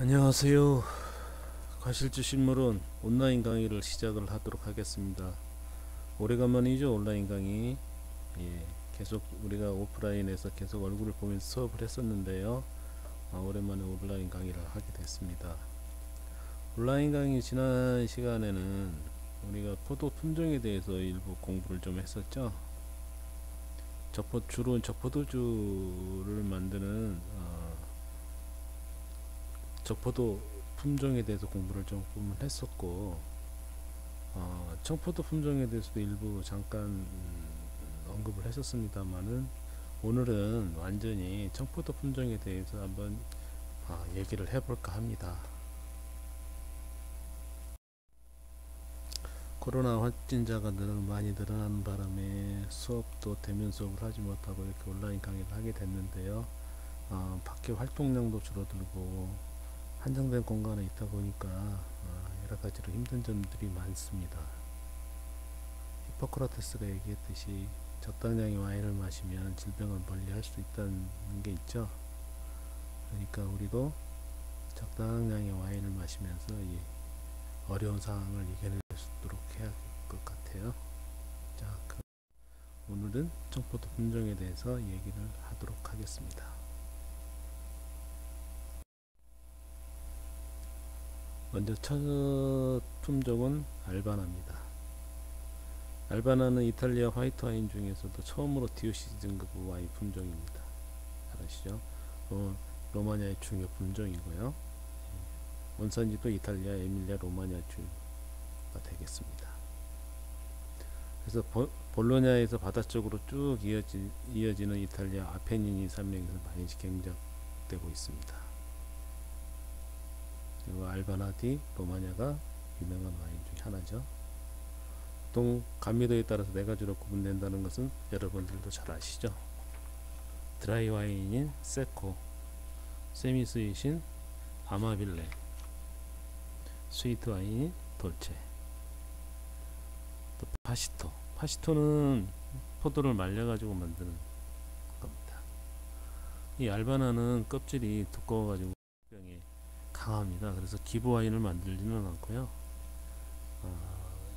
안녕하세요. 과실주 식물원 온라인 강의를 시작을 하도록 하겠습니다. 오래간만이죠, 온라인 강의. 계속 우리가 오프라인에서 계속 얼굴을 보면서 수업을 했었는데요. 오랜만에 온라인 강의를 하게 됐습니다. 온라인 강의 지난 시간에는 우리가 포도 품종에 대해서 일부 공부를 좀 했었죠. 주로 적포도주를 만드는 적포도 품종에 대해서 공부를 조금 했었고, 청포도 품종에 대해서도 일부 잠깐 언급을 했었습니다만은, 오늘은 완전히 청포도 품종에 대해서 한번 얘기를 해볼까 합니다. 코로나 확진자가 많이 늘어나는 바람에 수업도 대면 수업을 하지 못하고 이렇게 온라인 강의를 하게 됐는데요. 밖에 활동량도 줄어들고 한정된 공간에 있다 보니까 여러 가지로 힘든 점들이 많습니다. 히포크라테스가 얘기했듯이 적당량의 와인을 마시면 질병을 멀리할 수 있다는 게 있죠. 그러니까 우리도 적당량의 와인을 마시면서 이 어려운 상황을 이겨낼 수 있도록 해야 될 것 같아요. 자, 오늘은 청포도 품종에 대해서 얘기를 하도록 하겠습니다. 먼저 첫 품종은 알바나입니다. 알바나는 이탈리아 화이트 와인 중에서도 처음으로 DOC 등급 와인 품종입니다. 잘 아시죠? 로마니아의 중요 품종이고요. 원산지도 이탈리아 에밀리아 로마니아주가 되겠습니다. 그래서 볼로냐에서 바다 쪽으로 쭉 이어지는 이탈리아 아펜니니 산맥에서 많이 경작되고 있습니다. 그리고 알바나 디 로마냐가 유명한 와인 중 하나죠. 보통 감미도에 따라서 네 가지로 구분된다는 것은 여러분들도 잘 아시죠. 드라이 와인인 세코, 세미 스윗인 아마빌레, 스위트 와인인 돌체, 또 파시토는 포도를 말려가지고 만드는 겁니다. 이 알바나는 껍질이 두꺼워가지고 병에 강합니다. 그래서 기부 와인을 만들지는 않고요.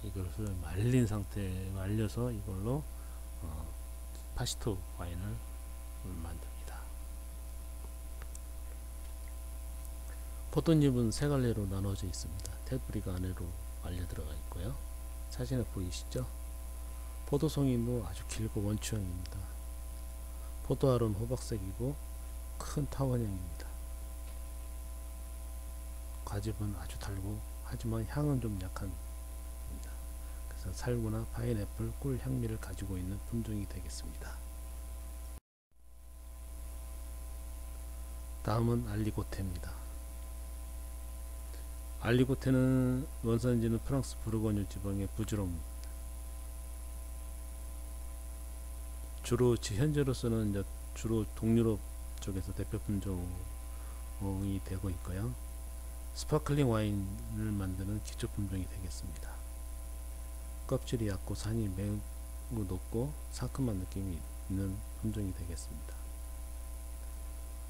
이것을 말려서 이걸로 파시토 와인을 만듭니다. 포도잎은 세 갈래로 나눠져 있습니다. 테두리가 안으로 말려 들어가 있고요. 사진에 보이시죠? 포도송이도 아주 길고 원추형입니다. 포도알은 호박색이고 큰 타원형입니다. 과즙은 아주 달고 하지만 향은 좀 약합니다. 그래서 살구나 파인애플, 꿀 향미를 가지고 있는 품종이 되겠습니다. 다음은 알리고테입니다. 알리고테는 원산지는 프랑스 부르고뉴 지방의 부주롱입니다. 현재로서는 주로 동유럽 쪽에서 대표 품종이 되고 있고요. 스파클링 와인을 만드는 기초 품종이 되겠습니다. 껍질이 얇고 산이 매우 높고 상큼한 느낌이 있는 품종이 되겠습니다.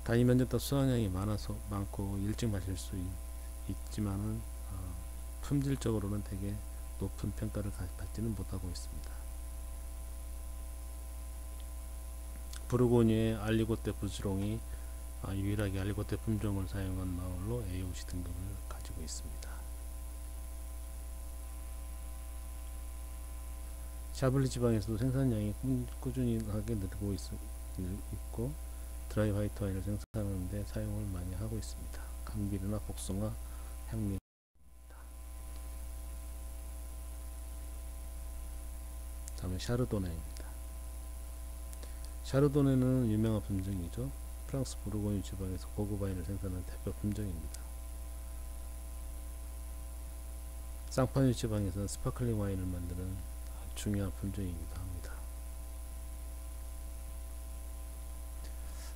단위 면적도 수확량이 많고 일찍 마실 수 있지만은 품질적으로는 되게 높은 평가를 받지는 못하고 있습니다. 부르고뉴의 알리고테 부주롱이 유일하게 알리고테 품종을 사용한 마을로 AOC 등급을 가지고 있습니다. 샤블리 지방에서도 생산량이 꾸준하게 늘고 있고 드라이 화이트 와인을 생산하는데 사용을 많이 하고 있습니다. 감귤이나 복숭아, 향미. 다음에 샤르도네입니다. 샤르도네는 유명한 품종이죠. 프랑스 부르고뉴 지방에서 고급 와인을 생산하는 대표 품종입니다. 쌍파뉴 지방에서는 스파클링 와인을 만드는 중요한 품종이기도 합니다.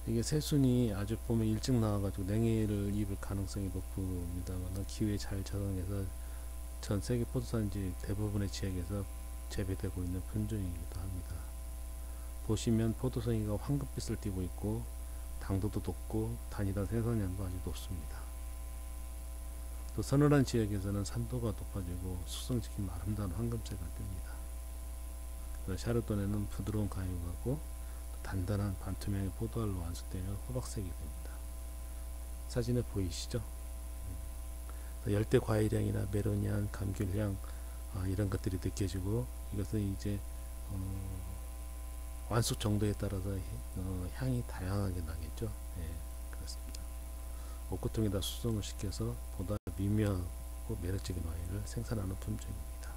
이게 새순이 아주 보면 일찍 나와가지고 냉해를 입을 가능성이 높습니다만 기후에 잘 적응해서 전 세계 포도산지 대부분의 지역에서 재배되고 있는 품종이기도 합니다. 보시면 포도송이가 황금빛을 띠고 있고 당도도 높고 단위당 생산량도 아주 높습니다. 또 서늘한 지역에서는 산도가 높아지고 숙성시키면 아름다운 황금색을 띱니다. 샤르도네는 부드러운 가육하고 단단한 반투명의 포도알로 완숙되며 호박색이 됩니다. 사진에 보이시죠? 열대 과일향이나 메론향, 감귤향 이런 것들이 느껴지고, 이것은 이제 완숙 정도에 따라서 향이 다양하게 나겠죠. 예, 그렇습니다. 옷고통에다 수성을 시켜서 보다 미묘하고 매력적인 와인을 생산하는 품종입니다.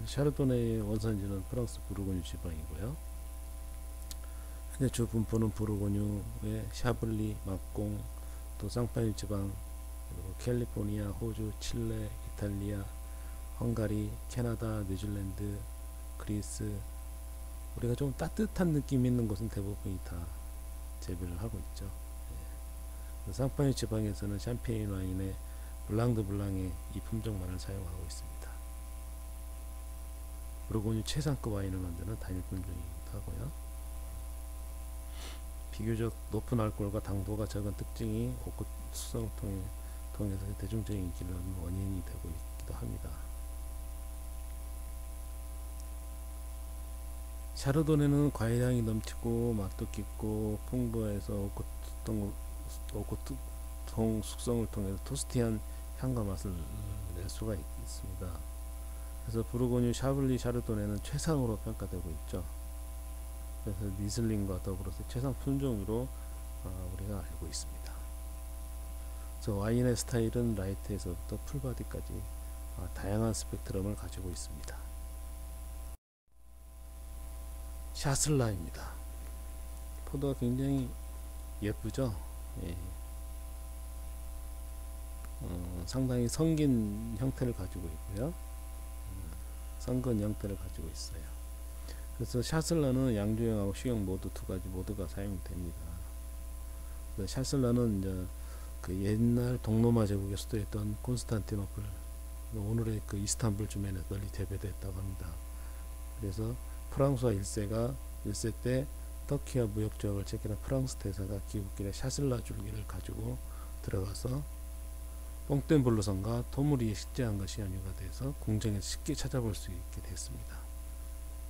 샤르도네의 원산지는 프랑스 부르고뉴 지방이고요. 현재 주 분포는 부르고뉴의 샤블리, 막공, 또 상파뉴 지방, 그리고 캘리포니아, 호주, 칠레, 이탈리아, 헝가리, 캐나다, 뉴질랜드, 그리스, 우리가 좀 따뜻한 느낌 있는 곳은 대부분이 다 재배를 하고 있죠. 예. 상파뉴 지방에서는 샴페인 와인의 블랑 드 블랑의 이 품종만을 사용하고 있습니다. 부르고뉴 최상급 와인을 만드는 단일 품종이기도 하고요. 비교적 높은 알코올과 당도가 적은 특징이 옷꽃 숙성을 통해서 대중적인 인기를 얻는 원인이 되고 있기도 합니다. 샤르도네는 과일향이 넘치고 맛도 깊고 풍부해서 옷꽃 숙성을 통해서 토스티한 향과 맛을 낼 수가 있습니다. 그래서 부르고뉴 샤블리 샤르도네는 최상으로 평가되고 있죠. 그래서 리슬링과 더불어서 최상 품종으로 우리가 알고 있습니다. 그래서 와인의 스타일은 라이트에서부터 풀바디까지 다양한 스펙트럼을 가지고 있습니다. 샤슬라입니다. 포도가 굉장히 예쁘죠. 예. 상당히 성긴 형태를 가지고 있고요. 성근 형태를 가지고 있어요. 그래서 샤슬라는 양조형하고 식용 모두 두 가지 모두가 사용됩니다. 샤슬라는 이제 그 옛날 동로마 제국의 수도였던 콘스탄티노플, 오늘의 그 이스탄불 주변에 널리 재배됐다고 합니다. 그래서 프랑스와 1세 때 터키와 무역 조약을 체결한 프랑스 대사가 귀국길에 샤슬라 줄기를 가지고 들어가서 뽕된 블루성과 토무리에 식재한 것이 연유가 돼서 궁정에서 쉽게 찾아볼 수 있게 됐습니다.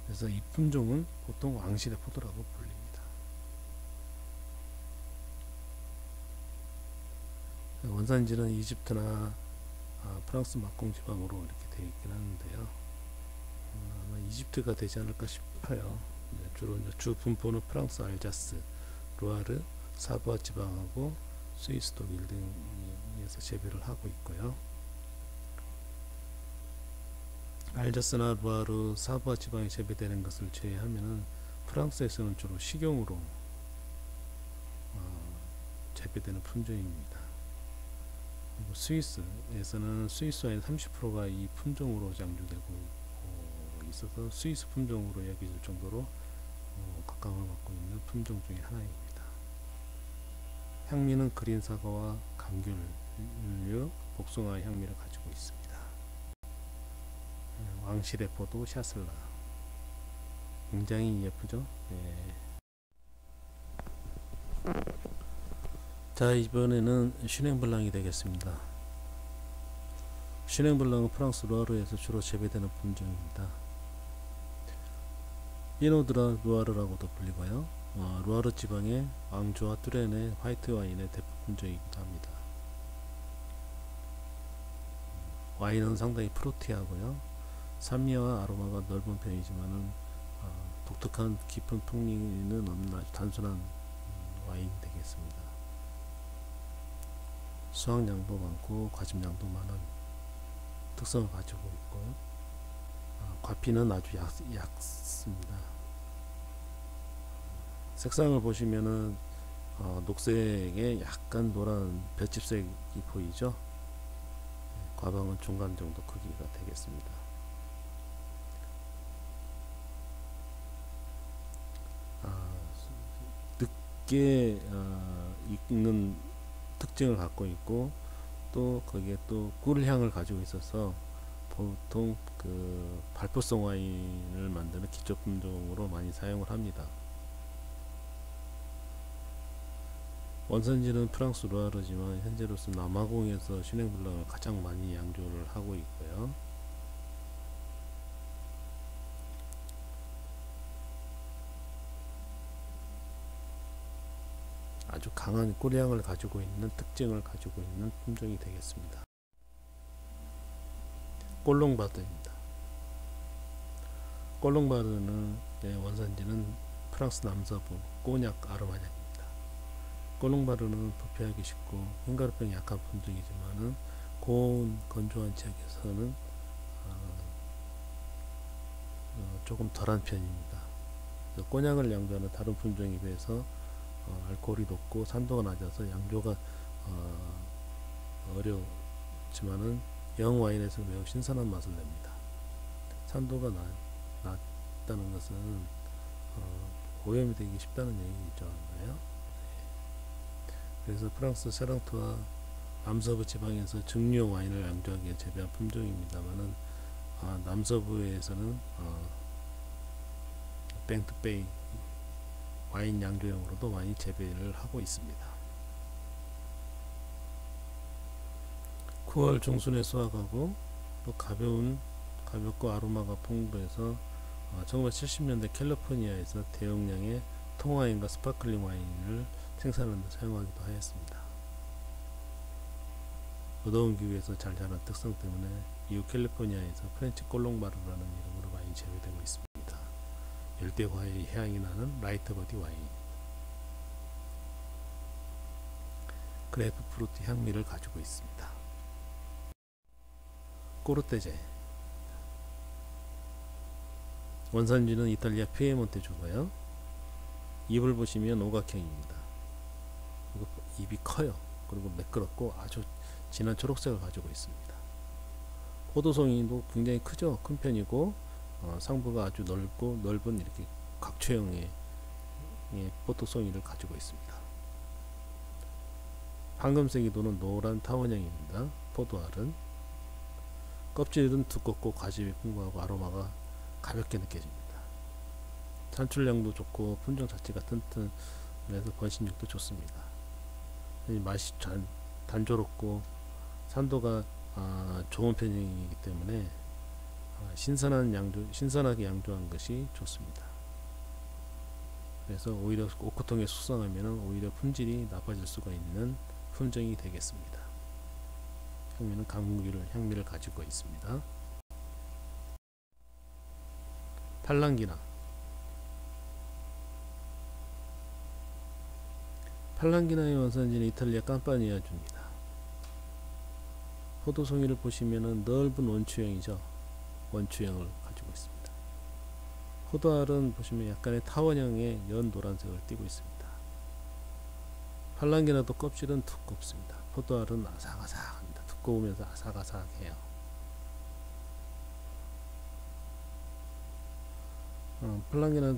그래서 이 품종은 보통 왕실의 포도라고 불립니다. 원산지는 이집트나 프랑스 막공 지방으로 이렇게 되어 있긴 하는데요. 아마 이집트가 되지 않을까 싶어요. 주로 주 분포는 프랑스 알자스, 루아르, 사부아 지방하고 스위스, 독일 등에서 재배를 하고 있고요. 알자스나 루아르, 사부아 지방에 재배되는 것을 제외하면은 프랑스에서는 주로 식용으로 재배되는 품종입니다. 그리고 스위스에서는 스위스 와인 30%가 이 품종으로 장주되고 있어서 스위스 품종으로 여겨질 정도로 각광을 받고 있는 품종 중에 하나입니다. 향미는 그린 사과와 감귤류, 복숭아의 향미를 가지고 있습니다. 왕실의 포도 샤슬라, 굉장히 예쁘죠? 예. 자, 이번에는 슈냉블랑이 되겠습니다. 슈냉블랑은 프랑스 루아르에서 주로 재배되는 품종입니다. 피노드라 루아르라고도 불리고요. 루아르 지방의 앙주와 뚜렌의 화이트 와인의 대표 품종이기도 합니다. 와인은 상당히 프루티하고요. 산미와 아로마가 넓은 편이지만은 독특한 깊은 풍미는 없는 아주 단순한 와인이 되겠습니다. 수확량도 많고 과즙량도 많은 특성을 가지고 있고요. 과피는 아주 얕습니다. 색상을 보시면은 녹색에 약간 노란 볏짚색이 보이죠. 과방은 중간 정도 크기가 되겠습니다. 늦게 익는 특징을 갖고 있고, 또 거기에 또 꿀향을 가지고 있어서 보통 그 발포성 와인을 만드는 기초 품종으로 많이 사용을 합니다. 원산지는 프랑스 루아르지만 현재로서 남아공에서 슈냉블랑을 가장 많이 양조를 하고 있고요. 아주 강한 꼬리향을 가지고 있는 특징을 가지고 있는 품종이 되겠습니다. 꼴롱바르입니다. 꼴롱바르는 원산지는 프랑스 남서부 꼬냑 아르마냥입니다. 꼴롱바르는 부패하기 쉽고 흰가루병이 약한 품종이지만은 고온 건조한 지역에서는 조금 덜한 편입니다. 꼬냑을 양조하는 다른 품종에 비해서 알코올이 높고 산도가 낮아서 양조가 어렵지만은 영 와인에서 매우 신선한 맛을 냅니다. 산도가 낮다는 것은 오염이 되기 쉽다는 얘기죠. 그래서 프랑스 세랑토와 남서부 지방에서 증류용 와인을 양조하기 위해 재배한 품종입니다만은 남서부에서는 뱅투페이 와인 양조용으로도 많이 재배를 하고 있습니다. 9월 중순에 수확하고 또 가볍고 아로마가 풍부해서 1970년대 캘리포니아에서 대용량의 통와인과 스파클링 와인을 생산하는 데 사용하기도 하였습니다. 어두운 기후에서 잘 자란 특성 때문에 이후 캘리포니아에서 프렌치 꼴롱바르라는 이름으로 많이 재배되고 있습니다. 열대과일 향이 나는 라이트버디 와인, 그레이프프루트 향미를 가지고 있습니다. 꼬르테제 원산지는 이탈리아 피에몬테주고요. 잎을 보시면 오각형입니다. 그리고 잎이 커요. 그리고 매끄럽고 아주 진한 초록색을 가지고 있습니다. 포도송이도 굉장히 크죠. 큰 편이고 상부가 아주 넓은 이렇게 각초형의 포도송이를 가지고 있습니다. 황금색이 도는 노란 타원형입니다. 포도알은 껍질은 두껍고 과즙이 풍부하고 아로마가 가볍게 느껴집니다. 산출량도 좋고 품종 자체가 튼튼해서 번식력도 좋습니다. 맛이 단조롭고 산도가 좋은 편이기 때문에 신선하게 양조한 것이 좋습니다. 그래서 오히려 오크통에 숙성하면 오히려 품질이 나빠질 수가 있는 품종이 되겠습니다. 향미는 향미를 가지고 있습니다. 팔랑기나의 원산지는 이탈리아 깜파니아주입니다. 포도송이를 보시면은 넓은 원추형이죠. 원추형을 가지고 있습니다. 포도알은 보시면 약간의 타원형의 연 노란색을 띠고 있습니다. 팔랑기나도 껍질은 두껍습니다. 포도알은 아삭아삭합니다. 두꺼우면서 아삭아삭해요. 팔랑기나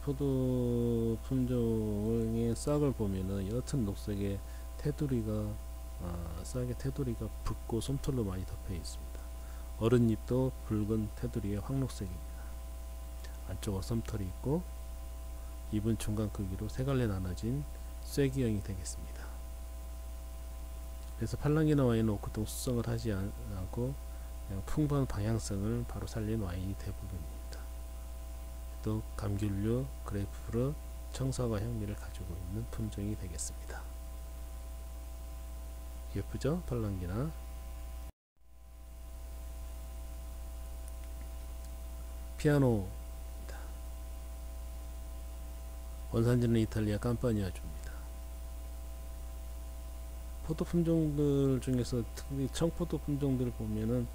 포도 품종의 싹을 보면은 옅은 녹색의 테두리가 싹의 테두리가 붉고 솜털로 많이 덮여 있습니다. 어른잎도 붉은 테두리의 황록색입니다. 안쪽으로 솜털이 있고 잎은 중간 크기로 세 갈래 나눠진 쐐기형이 되겠습니다. 그래서 팔랑기나 와인은 오크통 숙성을 하지 않고 그냥 풍부한 방향성을 바로 살린 와인이 대부분입니다. 또 감귤류, 그레이프프루트, 청사과 향미를 가지고 있는 품종이 되겠습니다. 예쁘죠? 팔랑기나. 피아노입니다. 원산지는 이탈리아 깜파니아주입니다. 포도 품종들 중에서 특히 청포도 품종들을 보면은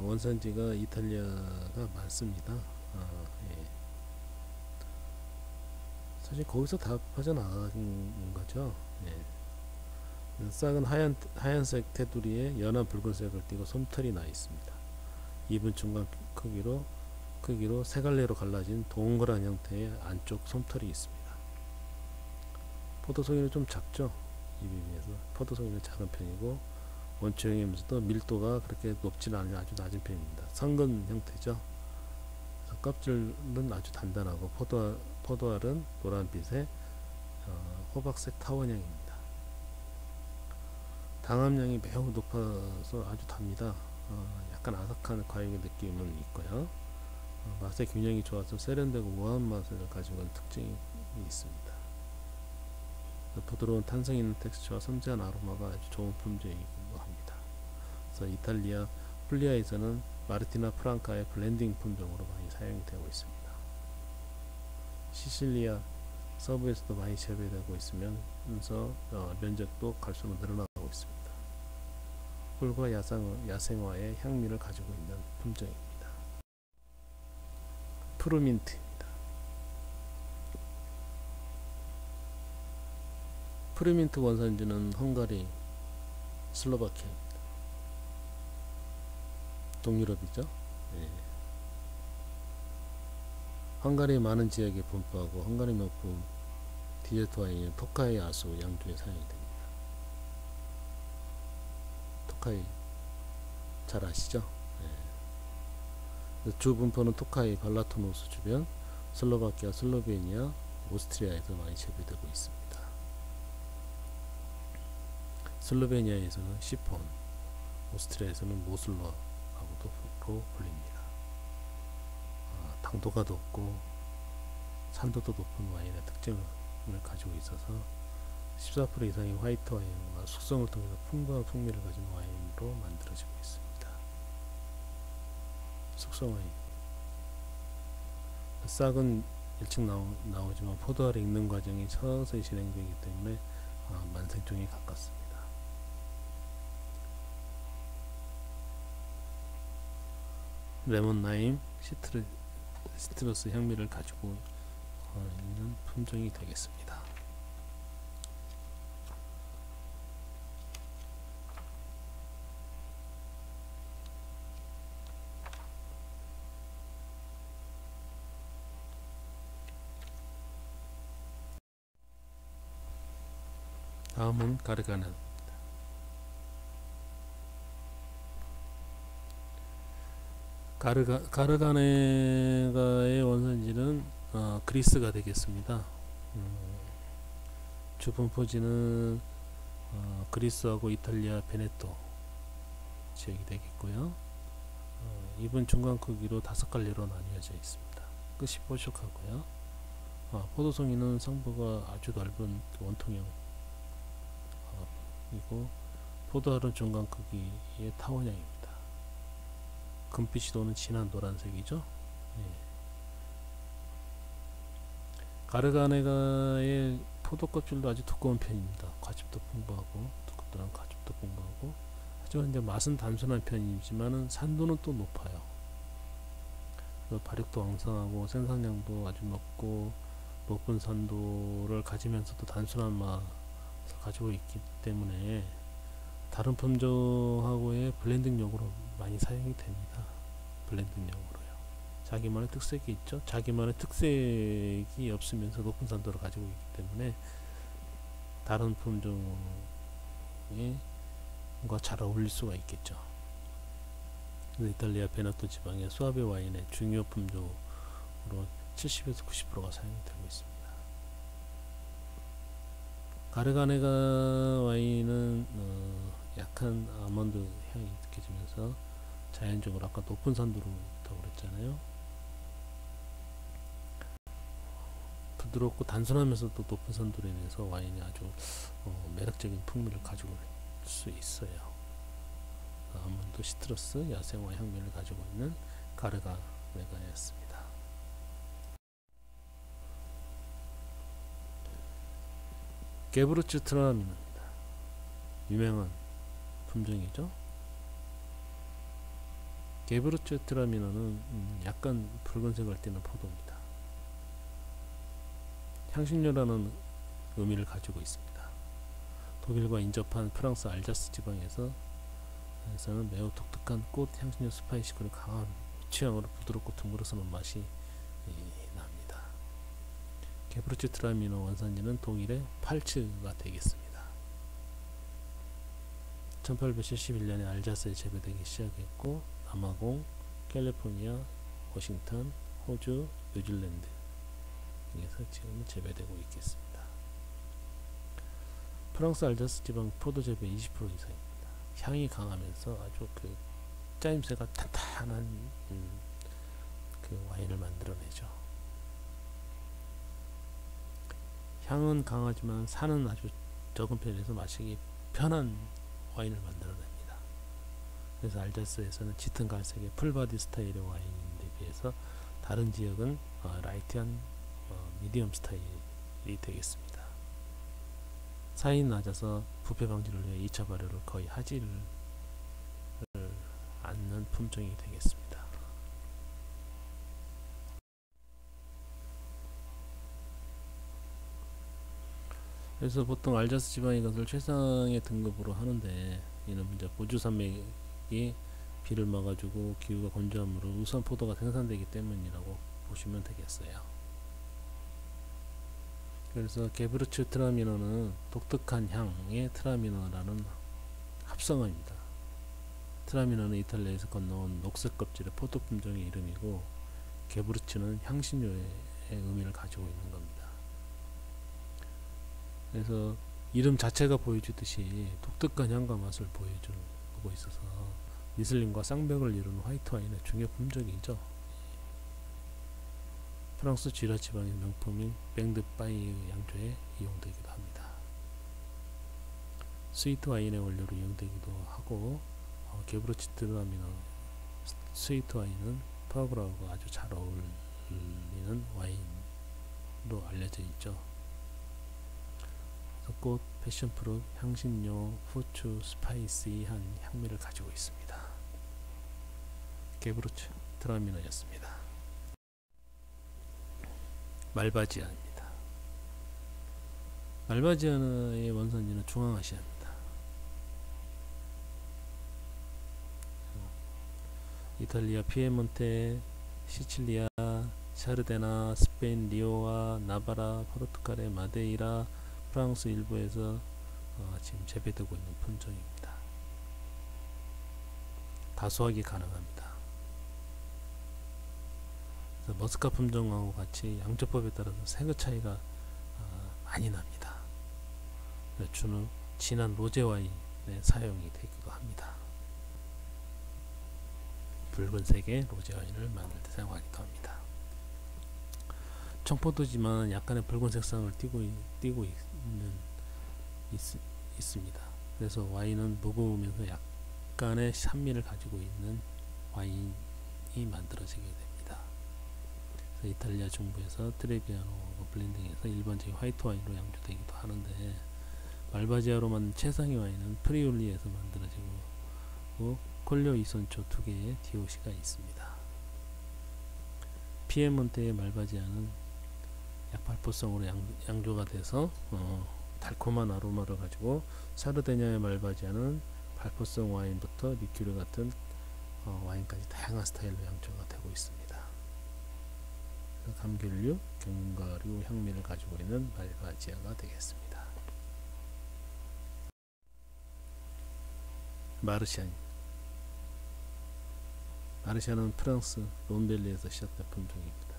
원산지가 이탈리아가 많습니다. 예. 사실 거기서 다 퍼져나가는 거죠. 예. 싹은 하얀색 테두리에 연한 붉은색을 띠고 솜털이 나 있습니다. 잎은 중간 크기로 세 갈래로 갈라진 동그란 형태의 안쪽 솜털이 있습니다. 포도송이는 좀 작죠. 잎에 비해서 포도송이는 작은 편이고 원추형이면서도 밀도가 그렇게 높지는 않은 아주 낮은 편입니다. 성근 형태죠. 껍질은 아주 단단하고 포도알은 노란빛에 호박색 타원향입니다. 당함량이 매우 높아서 아주 답니다. 약간 아삭한 과육의 느낌은 있고요. 맛의 균형이 좋아서 세련되고 우아한 맛을 가지고 있는 특징이 있습니다. 부드러운 탄성 있는 텍스처와 섬세한 아로마가 아주 좋은 품종이기도 합니다. 그래서 이탈리아 훌리아에서는 마르티나 프랑카의 블렌딩 품종으로 많이 사용이 되고 있습니다. 시실리아 서부에서도 많이 재배되고 있으면서 면적도 갈수록 늘어나고 있습니다. 꿀과 야생화의 향미를 가지고 있는 품종입니다. 푸르민트입니다. 푸르민트 원산지는 헝가리, 슬로바키아입니다. 동유럽이죠. 예. 헝가리의 많은 지역에 분포하고 헝가리 명품 디저트 와인인 토카이 아수 양주에 사용이 됩니다. 토카이 잘 아시죠? 예. 주 분포는 토카이, 발라토노스 주변, 슬로바키아, 슬로베니아, 오스트리아에서 많이 재배되고 있습니다. 슬로베니아에서는 시폰, 오스트리아에서는 모슬러하고도 불립니다. 당도가 높고 산도도 높은 와인의 특징을 가지고 있어서 14% 이상의 화이트 와인과 숙성을 통해서 풍부한 풍미를 가진 와인으로 만들어지고 있습니다. 숙성 와인. 싹은 일찍 나오지만 포도알이 익는 과정이 서서히 진행되기 때문에 만생종에 가깝습니다. 레몬, 라임, 시트러스 향미를 가지고 있는 품종이 되겠습니다. 다음은 가르가나. 가르가네가의 원산지는 그리스가 되겠습니다. 주 분포지는 그리스하고 이탈리아 베네토 지역이 되겠고요. 잎은 중간 크기로 5갈래로 나뉘어져 있습니다. 끝이 뾰족하고요. 포도송이는 성부가 아주 넓은 원통형 이고 포도알은 중간 크기의 타원형입니다. 금빛이 도는 진한 노란색이죠. 예. 가르가네가의 포도 껍질도 아주 두꺼운 편입니다. 과즙도 풍부하고 두껍더란 과즙도 풍부하고 하지만 이제 맛은 단순한 편이지만은 산도는 또 높아요. 발육도 왕성하고 생산량도 아주 높고 높은 산도를 가지면서도 단순한 맛을 가지고 있기 때문에 다른 품종하고의 블렌딩용으로 많이 사용이 됩니다. 블렌딩용으로요. 자기만의 특색이 있죠. 자기만의 특색이 없으면서 높은 산도를 가지고 있기 때문에 다른 품종과 잘 어울릴 수가 있겠죠. 이탈리아 베네토 지방의 수아베 와인의 중요 품종으로 70에서 90%가 사용이 되고 있습니다. 가르가네가 와인은 약한 아몬드 향이 느껴지면서 자연적으로 아까 높은 산도로 있다고 그랬잖아요. 부드럽고 단순하면서도 높은 산도로 인해서 와인이 아주 매력적인 풍미를 가지고 있을 수 있어요. 아몬드, 시트러스, 야생화 향미를 가지고 있는 가르가네가였습니다. 게브르츠트라미노입니다. 유명한 품종이죠. 게브르츠트라미노는 약간 붉은색을 띠는 포도입니다. 향신료라는 의미를 가지고 있습니다. 독일과 인접한 프랑스 알자스 지방에서는 매우 독특한 꽃 향신료 스파이시크를 강한 취향으로 부드럽고 둥그러서는 맛이 납니다. 게브르츠트라미노 원산지는 독일의 팔츠가 되겠습니다. 1871년에 알자스에 재배되기 시작했고 남아공, 캘리포니아, 워싱턴, 호주, 뉴질랜드 등에서 지금 재배되고 있겠습니다. 프랑스 알자스 지방 포도 재배 20% 이상입니다. 향이 강하면서 아주 그 짜임새가 탄탄한 그 와인을 만들어내죠. 향은 강하지만 산은 아주 적은 편에서 마시기 편한 와인을 만들어냅니다. 그래서 알자스에서는 짙은 갈색의 풀바디 스타일의 와인에 비해서 다른 지역은 라이트한 미디엄 스타일이 되겠습니다. 산이 낮아서 부패 방지를 위해 2차 발효를 거의 하지를 않는 품종이 되겠습니다. 그래서 보통 알자스 지방의 것을 최상의 등급으로 하는데, 이는 이제 보주 산맥이 비를 막아주고 기후가 건조함으로 우수한 포도가 생산되기 때문이라고 보시면 되겠어요. 그래서 게브르츠 트라미너는 독특한 향의 트라미너라는 합성어입니다. 트라미너는 이탈리아에서 건너온 녹색 껍질의 포도 품종의 이름이고, 게브르츠는 향신료의 의미를 가지고 있는 겁니다. 그래서 이름 자체가 보여주듯이 독특한 향과 맛을 보여주고 있어서 리슬링과 쌍벽을 이루는 화이트 와인의 중요 품종이죠. 프랑스 쥐라 지방의 명품인 뱅드바이의 양조에 이용되기도 합니다. 스위트 와인의 원료로 이용되기도 하고, 게브르츠 트라미너 스위트 와인은 파브라하고 아주 잘 어울리는 와인으로 알려져 있죠. 꽃, 패션프루트, 향신료, 후추, 스파이시한 향미를 가지고 있습니다. 게브르츠 트라미너였습니다. 말바지아입니다. 말바지아의 원산지는 중앙아시아입니다. 이탈리아 피에몬테, 시칠리아, 샤르데나, 스페인 리오와 나바라, 포르투갈의 마데이라, 프랑스 일부에서 지금 재배되고 있는 품종입니다. 다수하기 가능합니다. 그래서 머스카 품종하고 같이 양조법에 따라서 세그 차이가 많이 납니다. 주로 진한 로제 와인에 사용이 되기도 합니다. 붉은색의 로제 와인을 만들 때 사용하기도 합니다. 청포도지만 약간의 붉은 색상을 띠고 있습니다. 그래서 와인은 무거우면서 약간의 산미를 가지고 있는 와인이 만들어지게 됩니다. 그래서 이탈리아 중부에서 트레비아노 블렌딩에서 일반적인 화이트 와인으로 양조되기도 하는데, 말바지아로 만든 최상의 와인은 프리울리에서 만들어지고 콜료 이손초 2개의 DOC가 있습니다. 피에몬테의 말바지아는 약 발포성으로 양조가 돼서 달콤한 아로마를 가지고, 사르데냐의 말바지아는 발포성 와인부터 리큐르 같은 와인까지 다양한 스타일로 양조가 되고 있습니다. 감귤류, 견과류 향미를 가지고 있는 말바지아가 되겠습니다. 마르샤입니다. 마르샤는 프랑스 론벨리에서 시작된 품종입니다.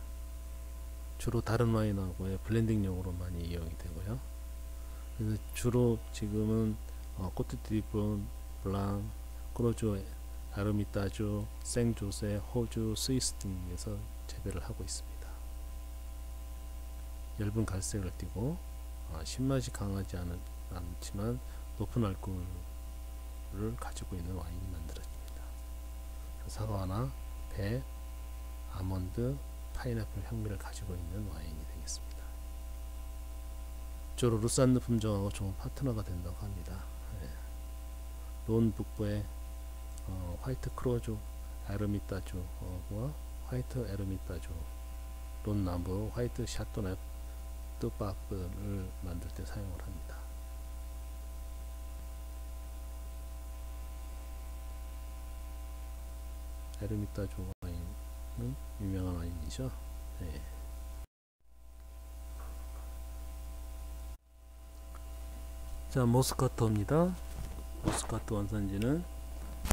주로 다른 와인하고의 블렌딩용으로 많이 이용이 되고요. 그래서 주로 지금은 코트디부론, 블랑, 크로조, 아르미따주, 생조세, 호주, 스위스 등에서 재배를 하고 있습니다. 엷은 갈색을 띠고 신맛이 강하지 않지만 높은 알코올을 가지고 있는 와인이 만들어집니다. 사과나 배, 아몬드, 파인애플 향미를 가지고 있는 와인이 되겠습니다. 주로 루산드 품종하고 좋은 파트너가 된다고 합니다. 론 북부의 화이트 크로조 에르미따주와 화이트 에르미따주, 론 남부 화이트 샤토네 뜨바크를 만들 때 사용을 합니다. 에르미따주 와인은 유명한 와인이죠. 네. 자, 모스카토입니다. 모스카토 원산지는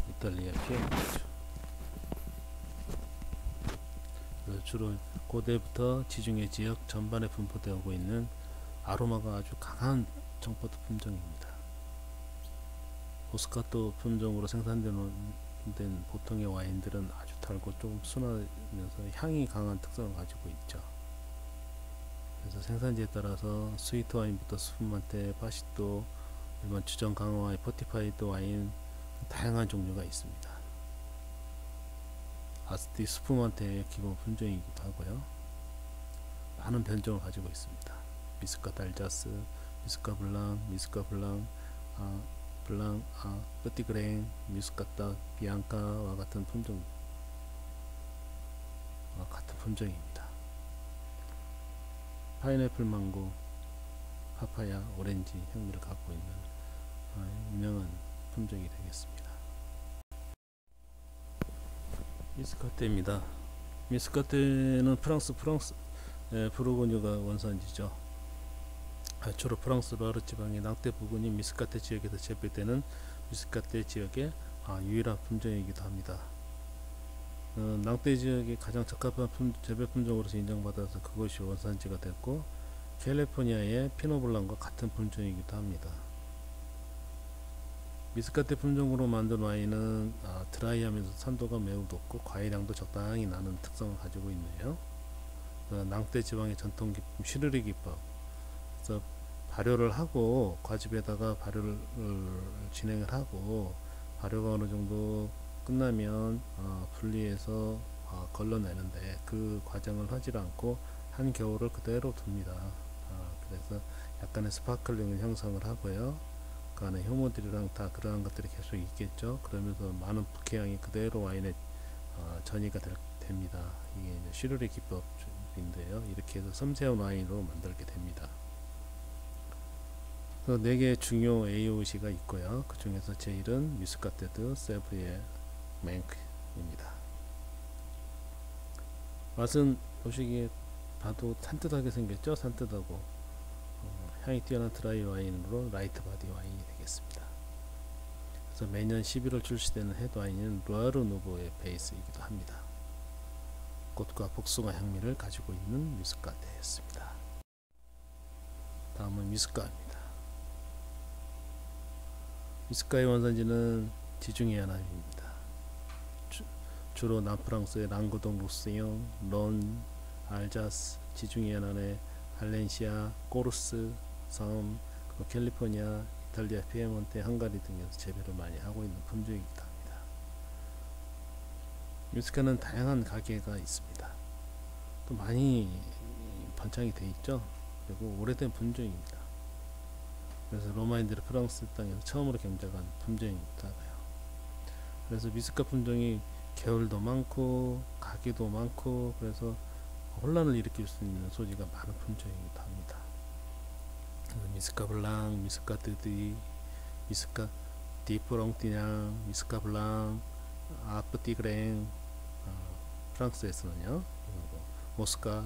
이탈리아 피에몬테죠. 주로 고대부터 지중해 지역 전반에 분포되고 있는 아로마가 아주 강한 청포도 품종입니다. 모스카토 품종으로 생산된 보통의 와인들은 아주 달고 조금 순하면서 향이 강한 특성을 가지고 있죠. 그래서 생산지에 따라서 스위트 와인부터 스푸만테, 바시또, 일반 주정 강화와인, 포티파이드 와인 다양한 종류가 있습니다. 아스티 스푸만테의 기본 품종이기도 하고요. 많은 변종을 가지고 있습니다. 미스카 달자스, 미스카 블랑, 미스카 블랑, 끄티그랭, 미스카타 비앙카와 같은 품종입니다. 파인애플 망고, 파파야, 오렌지 향미를 갖고 있는 유명한 품종이 되겠습니다. 미스카테입니다. 미스카테는 프랑스 부르고뉴가 원산지죠. 주로 프랑스 로아르 지방의 낭떼 부근인 미스카테 지역에서 재배되는 미스카테 지역의 유일한 품종이기도 합니다. 낭떼 지역이 가장 적합한 재배 품종으로서 인정받아서 그것이 원산지가 됐고, 캘리포니아의 피노블랑과 같은 품종이기도 합니다. 미스카테 품종으로 만든 와인은 드라이하면서 산도가 매우 높고 과일향도 적당히 나는 특성을 가지고 있네요. 낭떼 지방의 전통 기법 시르리 기법, 그래서 발효를 하고 과즙에다가 발효를 진행을 하고, 발효가 어느 정도 끝나면 분리해서 걸러내는데 그 과정을 하지 않고 한겨울을 그대로 둡니다. 그래서 약간의 스파클링을 형성을 하고요. 그 안에 효모들이랑 다 그러한 것들이 계속 있겠죠. 그러면서 많은 부케향이 그대로 와인에 전이가 됩니다. 이게 이제 시르리 기법인데요. 이렇게 해서 섬세한 와인으로 만들게 됩니다. 4개의 중요 AOC가 있고요. 그 중에서 제일은 미스카테드 세브리에 맹크입니다. 맛은 보시기에 봐도 산뜻하게 생겼죠. 산뜻하고 향이 뛰어난 드라이 와인으로 라이트 바디 와인이 되겠습니다. 그래서 매년 11월 출시되는 헤드 와인은 루아르 누보의 베이스이기도 합니다. 꽃과 복숭아 향미를 가지고 있는 미스카테였습니다. 다음은 미스카입니다. 미스카의 원산지는 지중해연안입니다. 주로 남프랑스의 랑고동, 루시옹, 론, 알자스, 지중해연안의 발렌시아, 코르스 섬, 캘리포니아, 이탈리아 피에몬테, 헝가리 등에서 재배를 많이 하고 있는 품종이기도 합니다. 미스카는 다양한 가게가 있습니다. 또 많이 번창이 되어 있죠. 그리고 오래된 품종입니다. 그래서 로마인들이 프랑스 땅에서 처음으로 경작한 품종이기도 하고요. 그래서 미스카 품종이 계열도 많고 가게도 많고, 그래서 혼란을 일으킬 수 있는 소지가 많은 품종이기도 합니다. 미스카 블랑, 미스카 드디, 미스카 디프롱티냥, 미스카 블랑, 아프티그랭, 프랑스에서는요, 모스카,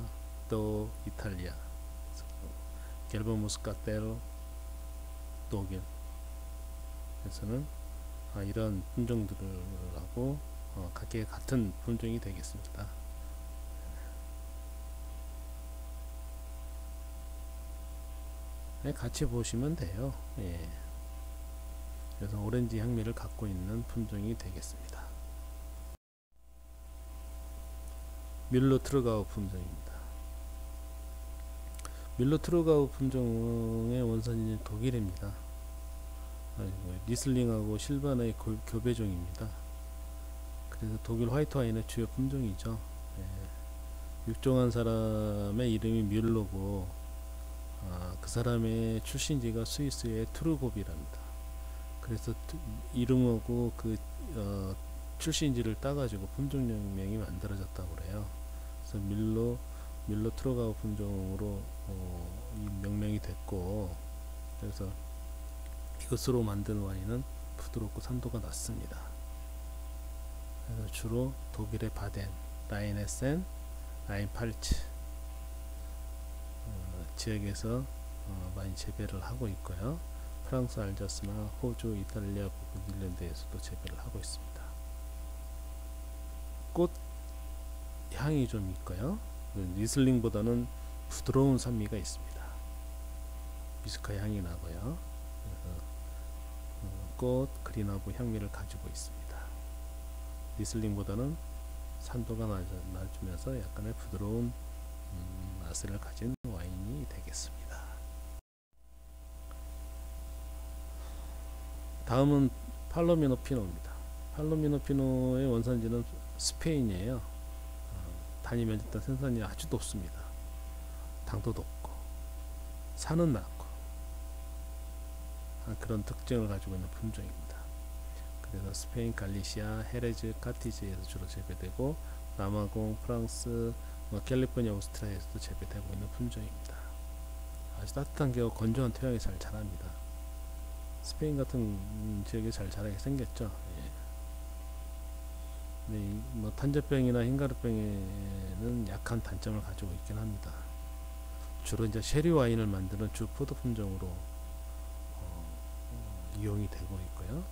또 이탈리아, 겔보 모스카텔, 독일에서는 이런 품종들하고 가게 같은 품종이 되겠습니다. 같이 보시면 돼요. 예. 그래서 오렌지 향미를 갖고 있는 품종이 되겠습니다. 뮬러 트루가우 품종입니다. 뮬러 트루가우 품종의 원산지는 독일입니다. 리슬링하고 실바나의 교배종입니다. 그래서 독일 화이트 와인의 주요 품종이죠. 예. 육종한 사람의 이름이 뮬러고, 그 사람의 출신지가 스위스의 트루고비랍니다. 그래서 이름하고 그 출신지를 따가지고 품종명이 만들어졌다고 그래요. 그래서 뮬러 트루가우 품종으로 명명이 됐고, 그래서 이것으로 만든 와인은 부드럽고 산도가 낮습니다. 그래서 주로 독일의 바덴, 라인헤센, 라인팔츠 지역에서 많이 재배를 하고 있고요. 프랑스 알자스나 호주, 이탈리아 부분 닐랜드에서도 재배를 하고 있습니다. 꽃 향이 좀 있고요. 리슬링보다는 부드러운 산미가 있습니다. 미스카 향이 나고요. 그래서 꽃, 그린하고 향미를 가지고 있습니다. 리슬링보다는 산도가 낮으면서 약간의 부드러운 맛을 가진 와인이 되겠습니다. 다음은 팔로미노 피노입니다. 팔로미노 피노의 원산지는 스페인이에요. 단위 면적당 생산이 아주 높습니다. 당도 높고 산은 낮고 그런 특징을 가지고 있는 품종입니다. 그래서 스페인, 갈리시아, 헤레즈, 카티즈에서 주로 재배되고 남아공, 프랑스, 캘리포니아, 오스트리아에서도 재배되고 있는 품종입니다. 아주 따뜻한 겨울 건조한 토양에 잘 자랍니다. 스페인 같은 지역에 잘 자라게 생겼죠. 예. 네, 탄저병이나 흰가루병에는 약한 단점을 가지고 있긴 합니다. 주로 이제 쉐리 와인을 만드는 주 포도 품종으로 이용이 되고 있고요.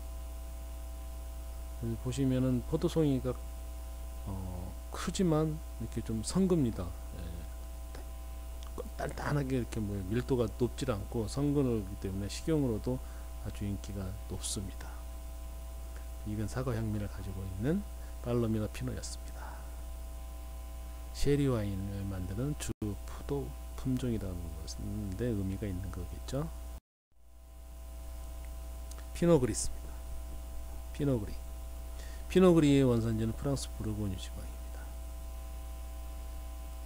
보시면은 포도송이가 크지만 이렇게 좀 성급니다. 예. 단단하게 이렇게 밀도가 높지 않고 성근하기 때문에 식용으로도 아주 인기가 높습니다. 익은 사과 향미를 가지고 있는 팔로미노 피노였습니다. 쉐리 와인을 만드는 주 포도 품종이라는 것인데 의미가 있는 거겠죠. 피노그리스입니다. 피노그리. 피노그리의 원산지는 프랑스 부르고뉴 지방입니다.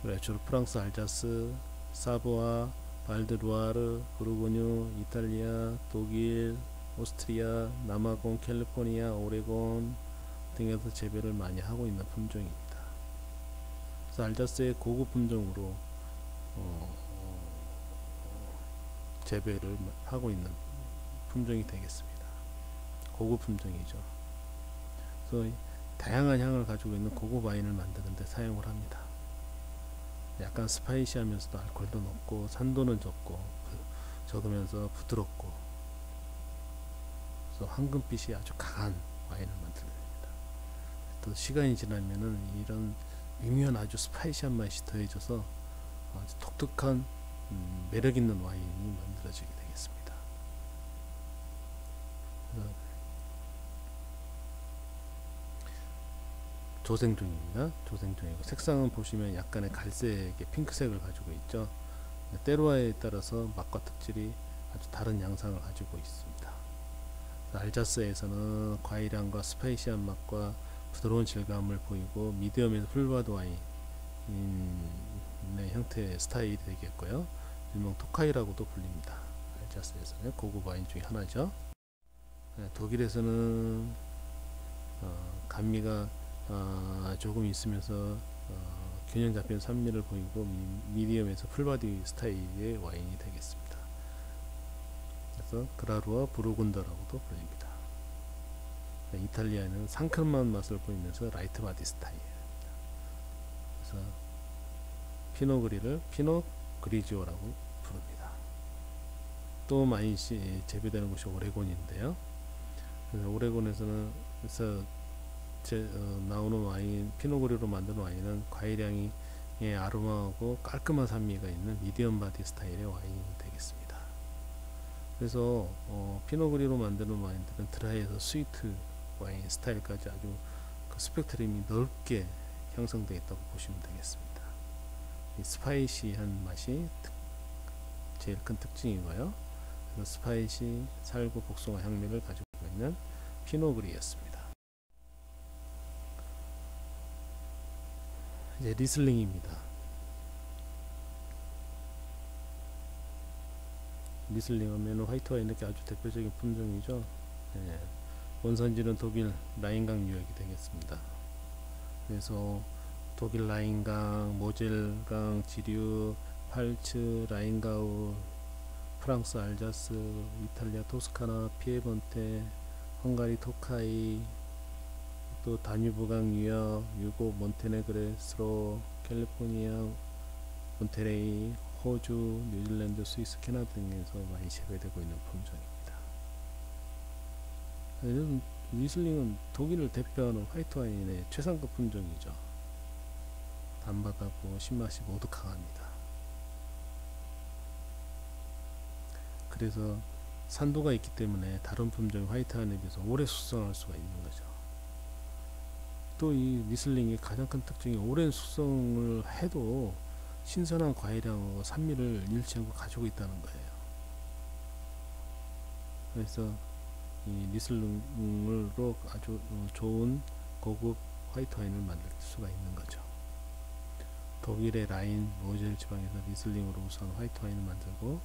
그래, 주로 프랑스 알자스, 사보아, 발드루아르, 부르고뉴, 이탈리아, 독일, 오스트리아, 남아공, 캘리포니아, 오레곤 등에서 재배를 많이 하고 있는 품종입니다. 그래서 알자스의 고급 품종으로 재배를 하고 있는 품종이 되겠습니다. 고급 품종이죠. 그래서 다양한 향을 가지고 있는 고급 와인을 만드는 데 사용을 합니다. 약간 스파이시하면서도 알코올도 높고 산도는 적으면서 부드럽고 그래서 황금빛이 아주 강한 와인을 만들어냅니다. 또 시간이 지나면은 이런 미묘한 아주 스파이시한 맛이 더해져서 아주 독특한 매력 있는 와인이 만들어지게 되겠습니다. 조생종입니다. 조생종이고 색상은 보시면 약간의 갈색의 핑크색을 가지고 있죠. 때로와에 따라서 맛과 특질이 아주 다른 양상을 가지고 있습니다. 알자스에서는 과일향과 스파이시한 맛과 부드러운 질감을 보이고 미디엄에서 풀바드 와인의 형태의 스타일이 되겠고요. 일명 토카이라고도 불립니다. 알자스에서는 고급 와인 중에 하나죠. 독일에서는 감미가 조금 있으면서 균형 잡힌 산미를 보이고 미디엄에서 풀바디 스타일의 와인이 되겠습니다. 그래서 그라루아 부르군더라고도 불립니다. 이탈리아는 상큼한 맛을 보이면서 라이트 바디 스타일입니다. 그래서 피노그리를 피노 그리지오라고 부릅니다. 또 많이 재배되는 곳이 오레곤인데요. 그래서 오레곤에서는 나오는 와인, 피노그리로 만든 와인은 과일향이 아로마하고 깔끔한 산미가 있는 미디엄 바디 스타일의 와인이 되겠습니다. 그래서 피노그리로 만드는 와인들은 드라이에서 스위트 와인 스타일까지 아주 그 스펙트럼이 넓게 형성되어 있다고 보시면 되겠습니다. 이 스파이시한 맛이 제일 큰 특징이고요. 그래서 스파이시, 살구, 복숭아 향미를 가지고 있는 피노그리였습니다. 이제 리슬링입니다. 리슬링 하면 화이트 와인 이렇게 아주 대표적인 품종이죠. 예. 원산지는 독일 라인강 유역이 되겠습니다. 그래서 독일 라인강, 모젤강, 지류, 팔츠, 라인가우, 프랑스 알자스, 이탈리아 토스카나, 피에몬테, 헝가리 토카이, 또 다뉴브강 유역, 유고, 몬테네그레스로, 캘리포니아, 몬테레이, 호주, 뉴질랜드, 스위스, 캐나다 등에서 많이 재배되고 있는 품종입니다. 리슬링은 독일을 대표하는 화이트 와인의 최상급 품종이죠. 단맛하고 신맛이 모두 강합니다. 그래서 산도가 있기 때문에 다른 품종 화이트 와인에 비해서 오래 숙성할 수가 있는 거죠. 또 이 리슬링의 가장 큰 특징이 오랜 숙성을 해도 신선한 과일향과 산미를 잃지 않고 가지고 있다는 거예요. 그래서 이 리슬링으로 아주 좋은 고급 화이트 와인을 만들 수가 있는 거죠. 독일의 라인 모젤 지방에서 리슬링으로 우선 화이트 와인을 만들고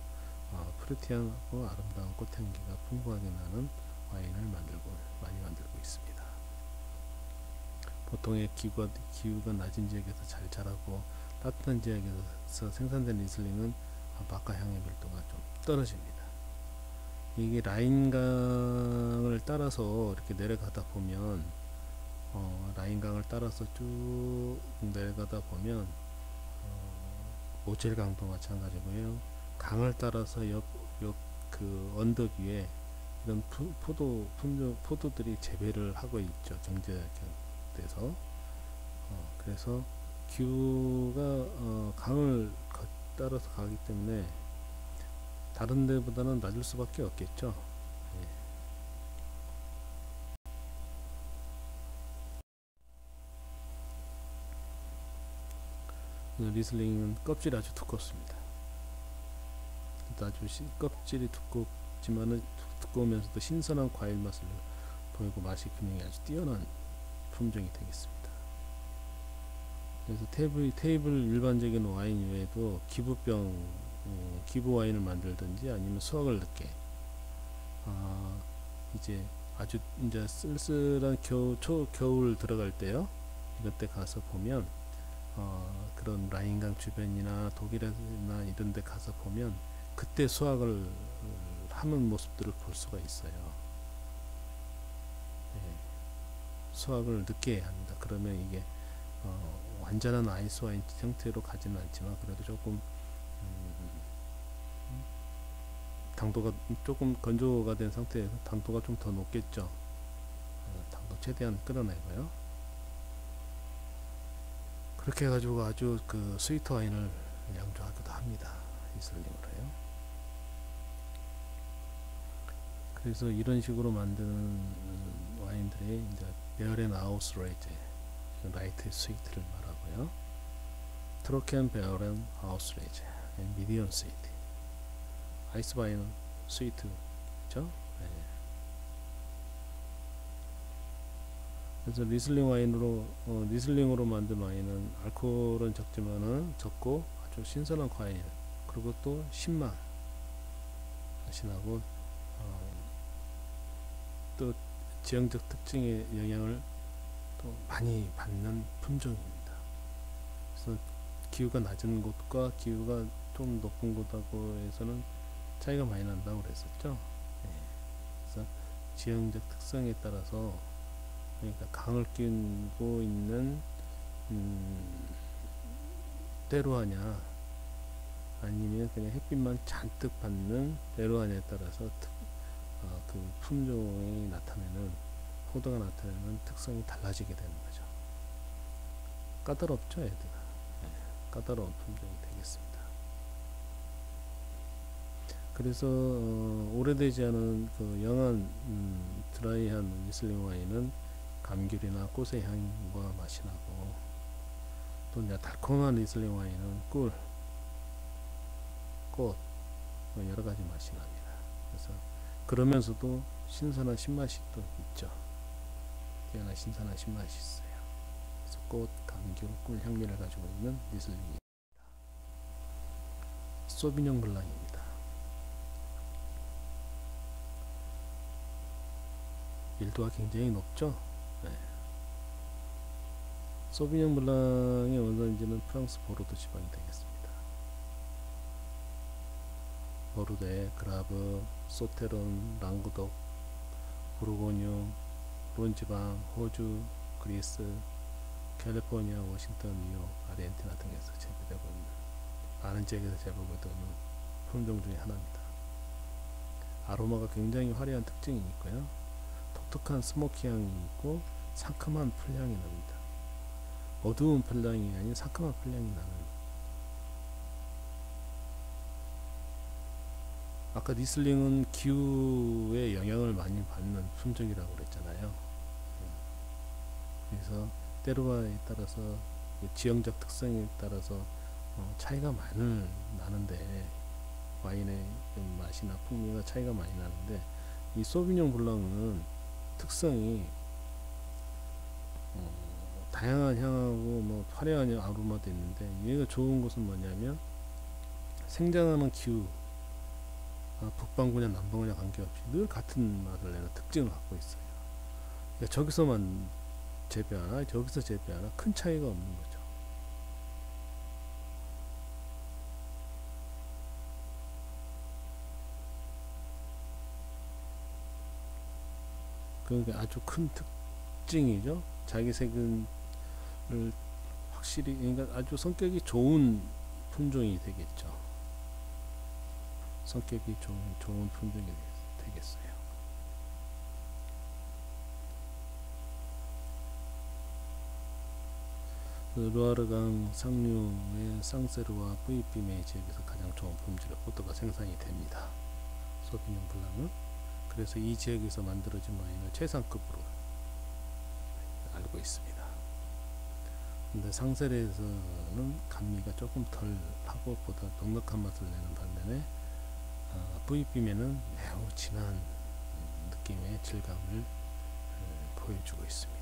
프루티하고 아름다운 꽃향기가 풍부하게 나는 와인을 많이 만들고 있습니다. 보통의 기후가 낮은 지역에서 잘 자라고 따뜻한 지역에서 생산된 리슬링은 맛과 향의 밀도가 좀 떨어집니다. 이게 라인강을 따라서 이렇게 내려가다 보면 라인강을 따라서 쭉 내려가다 보면 모젤강도 마찬가지고요. 강을 따라서 그 언덕 위에 이런 포도들이 재배를 하고 있죠. 경제돼서 그래서 기후가 강을 따라서 가기 때문에 다른 데보다는 낮을 수밖에 없겠죠. 리슬링은 껍질이 아주 두껍습니다. 껍질이 두꺼우면서도 신선한 과일 맛을 보이고 맛이 분명히 아주 뛰어난 품종이 되겠습니다. 그래서 테이블 일반적인 와인 외에도 기부 와인을 만들든지 아니면 수확을 늦게 이제 아주 이제 쓸쓸한 겨울 들어갈 때요. 이럴 때 가서 보면 그런 라인강 주변이나 독일이나 이런 데 가서 보면 그때 수확을 하는 모습들을 볼 수가 있어요. 수확을 늦게 합니다. 그러면 이게 완전한 아이스 와인 형태로 가지는 않지만 그래도 조금 당도가 조금 건조가 된 상태에서 당도가 좀 더 높겠죠. 당도 최대한 끌어내고요. 그렇게 해가지고 아주 그 스위트 와인을 양조하기도 합니다. 리슬링으로요. 그래서 이런 식으로 만드는 와인들이 이제 베어렌 아우스레이제, 라이트 스위트를 말하고요. 트로켄 베어렌 아우스레이제, 미디엄 스위트. 아이스 와인은 스위트죠. 그래서 리슬링으로 만든 와인은 알코올은 적고 아주 신선한 과일, 그리고 또 신맛이 나고 또 지형적 특징의 영향을 또 많이 받는 품종입니다. 그래서 기후가 낮은 곳과 기후가 좀 높은 곳하고 해서는 차이가 많이 난다고 그랬었죠. 그래서 지형적 특성에 따라서, 그러니까 강을 끼고 있는 때로하냐 아니면 그냥 햇빛만 잔뜩 받는 때로하냐에 따라서 그 품종이 나타내는, 포도가 나타내는 특성이 달라지게 되는 거죠. 까다롭죠, 얘들아. 까다로운 품종이 되겠습니다. 그래서 오래되지 않은 그 영한 드라이한 리슬링 와인은 감귤이나 꽃의 향과 맛이 나고, 또 이제 달콤한 리슬링 와인은 꿀, 꽃, 여러 가지 맛이 납니다. 그래서 그러면서도 신선한 신맛이 또 있죠. 뛰어난 신선한 신맛이 있어요. 그래서 꽃, 감귤, 꿀 향미를 가지고 있는 리슬링입니다. 소비뇽 블랑입니다. 밀도가 굉장히 높죠. 소비뇽 블랑의 원산지는 프랑스 보르도 지방이 되겠습니다. 보르데, 그라브, 소테론, 랑구독, 부르고뉴, 론지방, 호주, 그리스, 캘리포니아, 워싱턴, 뉴욕, 아르헨티나 등에서 재배되고 있는, 많은 지역에서 재배되고 있는 품종 중에 하나입니다. 아로마가 굉장히 화려한 특징이 있고요. 독특한 스모키 향이 있고 상큼한 풀향이 납니다. 어두운 풀향이 아닌 상큼한 풀향이 나는, 아까 리슬링은 기후에 영향을 많이 받는 품종이라고 그랬잖아요. 그래서 때로에 따라서 지형적 특성에 따라서 차이가 많이 나는데, 와인의 맛이나 풍미가 차이가 많이 나는데, 이 소비뇽 블랑은 특성이 다양한 향하고 뭐 화려한 아로마도 있는데, 얘가 좋은 것은 뭐냐면 생장하는 기후, 북반구냐 남반구냐 관계없이 늘 같은 맛을 내는 특징을 갖고 있어요. 그러니까 저기서만 재배하나 저기서 재배하나 큰 차이가 없는 거죠. 그게 아주 큰 특징이죠. 자기 색을 확실히, 그러니까 아주 성격이 좋은 품종이 되겠죠. 성격이 좋은 품종이 되겠어요. 그 루아르강 상류의 쌍세르와 뿌이비메 지역에서 가장 좋은 품질의 포도가 생산이 됩니다. 소비뇽 블랑은. 그래서 이 지역에서 만들어진 와인을 최상급으로 알고 있습니다. 근데 상세르에서는 감미가 조금 덜 하고 보다 넉넉한 맛을 내는 반면에 뿌이비메는 매우 진한 느낌의 질감을 보여주고 있습니다.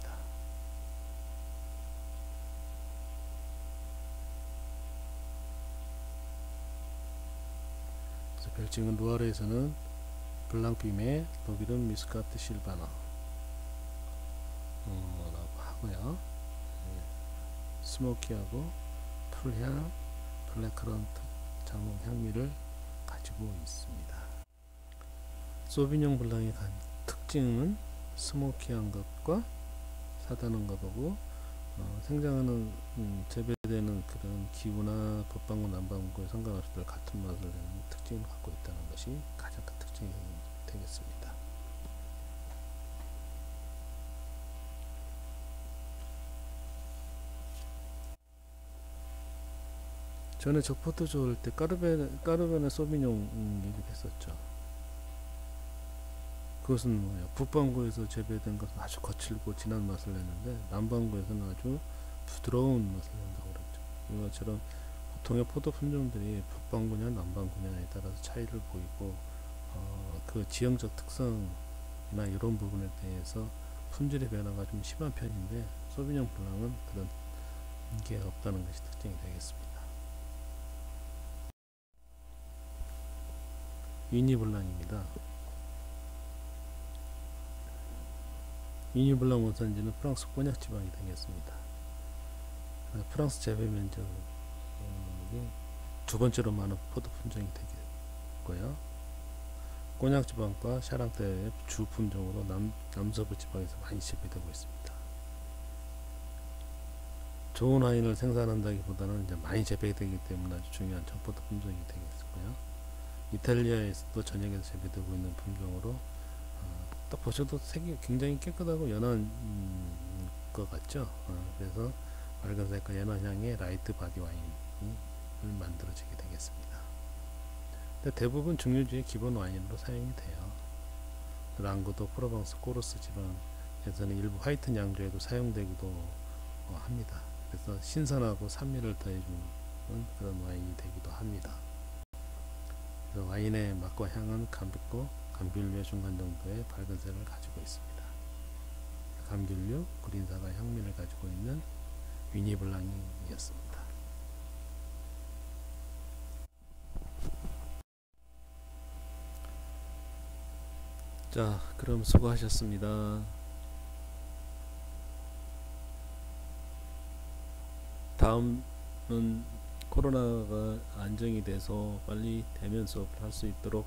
별칭은 루아르에서는 블랑비메, 독일은 미스카트 실바나 라고 하고요. 스모키하고 풀향, 블랙커런트, 자몽 향미를 가지고 있습니다. 소비뇽 블랑의 특징은 스모키한 것과 사다는 것하고 생장하는 재배되는 그런 기후나 북반구 남반구에 상관없이 같은 맛을 내는 특징을 갖고 있다는 것이 가장 큰 특징이 되겠습니다. 전에 적포도 좋을 때 까르베네 소비뇽 얘기했었죠. 그것은 뭐예요? 북반구에서 재배된 것은 아주 거칠고 진한 맛을 내는데, 남반구에서는 아주 부드러운 맛을 낸다고 그랬죠. 이것처럼 보통의 포도 품종들이 북반구냐 남반구냐에 따라서 차이를 보이고, 그 지형적 특성이나 이런 부분에 대해서 품질의 변화가 좀 심한 편인데, 소비뇽 블랑은 그런 게 없다는 것이 특징이 되겠습니다. 위니 블랑입니다. 위니 블랑 원산지는 프랑스 꼬냑 지방이 되겠습니다. 프랑스 재배 면적이 두 번째로 많은 포도 품종이 되겠고요. 꼬냑 지방과 샤랑테의 주 품종으로 남서부 지방에서 많이 재배되고 있습니다. 좋은 와인을 생산한다기보다는 이제 많이 재배되기 때문에 아주 중요한 전포도 품종이 되겠고요. 이탈리아에서도 전역에서 재배되고 있는 품종으로, 딱 보셔도 색이 굉장히 깨끗하고 연한 것 같죠. 그래서 맑은 색과 연한 향의 라이트 바디 와인을 만들어지게 되겠습니다. 근데 대부분 중류주의 기본 와인으로 사용이 돼요. 랑구도, 프로방스, 코르스 지방에서는 일부 화이트 양조에도 사용되기도 합니다. 그래서 신선하고 산미를 더해주는 그런 와인이 되기도 합니다. 그래서 와인의 맛과 향은 감빛고 감귤류의 중간 정도의 밝은 색을 가지고 있습니다. 감귤류, 그린사과 향미를 가지고 있는 위니 블랑이었습니다. 자, 그럼 수고하셨습니다. 다음은 코로나가 안정이 돼서 빨리 대면 수업을 할 수 있도록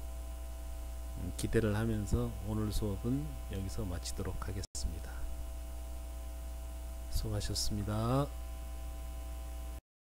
기대를 하면서 오늘 수업은 여기서 마치도록 하겠습니다. 수고하셨습니다.